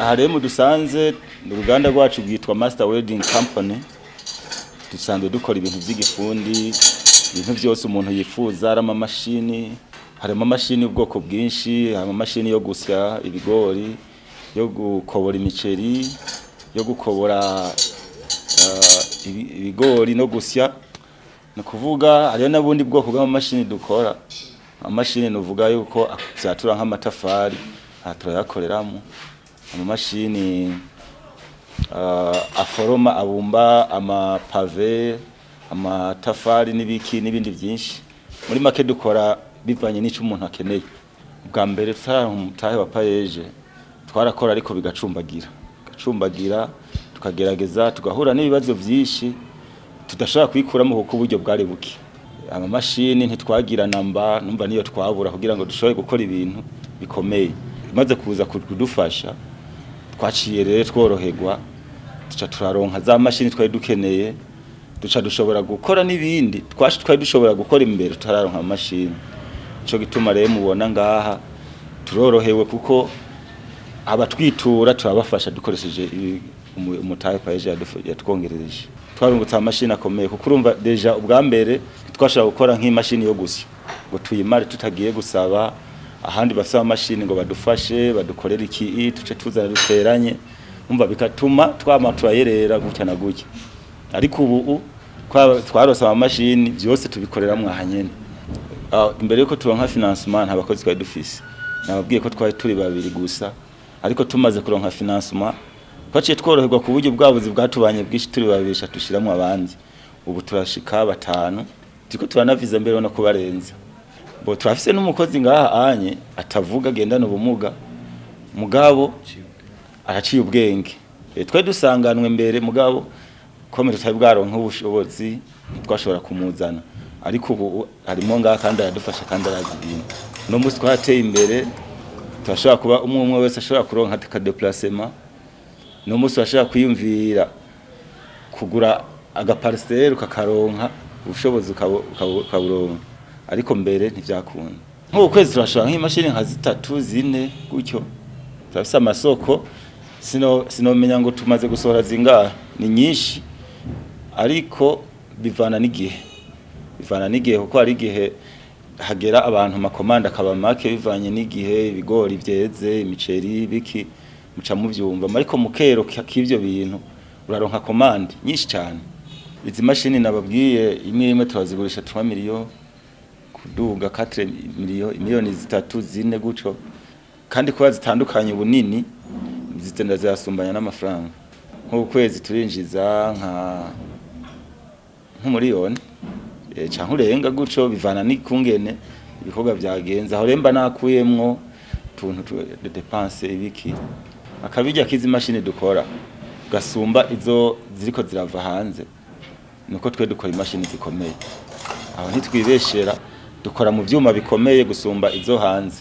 Haremu dusanze uruganda rwacu bwitwa Master Welding Company. Dusanzwe dukora ibintu by'igifundi, ibintu byose umuntu yifuza, ari amamashini, harimo amamashini y'ubwoko bwinshi, amamashini yo gusya ibigori, yo gukobora imiceri, yo gukobora ibigori no gusya. Ni kuvuga hariyo n'abundi bwoko bw'amamashini dukora. Amamashini nuvuga yuko vyatura nk'amatafari turayakoreramo. Amamashini aforoma abumba amapave, amatafari n'ibindi byinshi. Muri make dukora bivanye n'ico umuntu akeneye. Bwa mbere mutahe wa payeje twarakora ariko bigacumbagira tukagerageza tugahura n'ibibazo byinshi tudashaka kwikuramo kuko uburyo bwari buke. Amamashini ntitwagira numva niyo twabura kugira ngo dushoboye gukora ibintu bikomeye. Imaze kuza kudufasha twaciye rero tworoherwa, tuca turaronka za mashini twari dukeneye, duca dushobora gukora n'ibindi twari dushobora gukora imbere turaronka amashini. Ico gituma rero mubona ngaha turorohewe kuko abatwitura turabafasha dukoresheje umutahe payeje yatwongerereje. Twarungutse amashini akomeye kuko urumva deja ubwa mbere twashaka gukora nk'imashini yo gusya ngo tuyimare tutagiye gusaba ahandi basaba amashini ngo badufashe badukorera iki tuce tuzana duteranye, umva bikatuma twama turayerera gutya na gutya. Ariko ubu twarose amashini byose tubikorera mwahanyene. Imbere yuko turonka financement abakozi twari dufise, nababwiye ko twari turi babiri gusa, ariko tumaze kuronka financement twaciye tworoherwa ku buryo bwabuzi bwatubanye bwishi turi babisha dushiramo abandi. Ubu turashika 5 tiko turanaviza mbere no kubarenza. Bo turafise n'umukozi ngaha anye atavuga agendana ubumuga mugabo araciye ubwenge. Twe dusanganwe mbere mugabo komera tutari bwaronka ubushobozi twashobora kumuzana, ariko ubu harimo ngaha kandi aradufasha kandi arazibina. No musi twateye imbere turashobora kuba umwe wese ashobora kuronka aka déplacement. No musi washaka kwiyumvira kugura agaparcelle ukakaronka ubushobozi ukaburonka, ariko mbere ntivyakunda. Nko kwezi turashaka nk'imashini nka 3 4 gutyo. Turafise amasoko sinomenya ngo tumaze gusohora zingahe, ni nyinshi ariko bivana n'igihe kuko ari igihe hagera abantu makomanda akaba make bivanye n'igihe ibigori byeze imiceri biki muca muvyumva, ariko mukero k'ivyo bintu uraronka komande nyinshi cyane. Izi mashini nababwiye imwe turazigurisha 3 miliyoni kuduga 4 miliyoni 3 4 guco, kandi kuba zitandukanye ubunini zitenda zasumbanya n'amafaranga. Nko kwezi turinjiza nk'umuriyoni canke urenga guco bivana n'ikungene ibikorwa byagenza. Aho remba nakuyemwo tuntu de dépense ibiki akabijya kizi mashini dukora gasumba izo ziriko zirava hanze, nuko twe dukora imashini zikomeye. Aho ntitwibeshera dukora mu vyuma bikomeye gusumba izo hanze.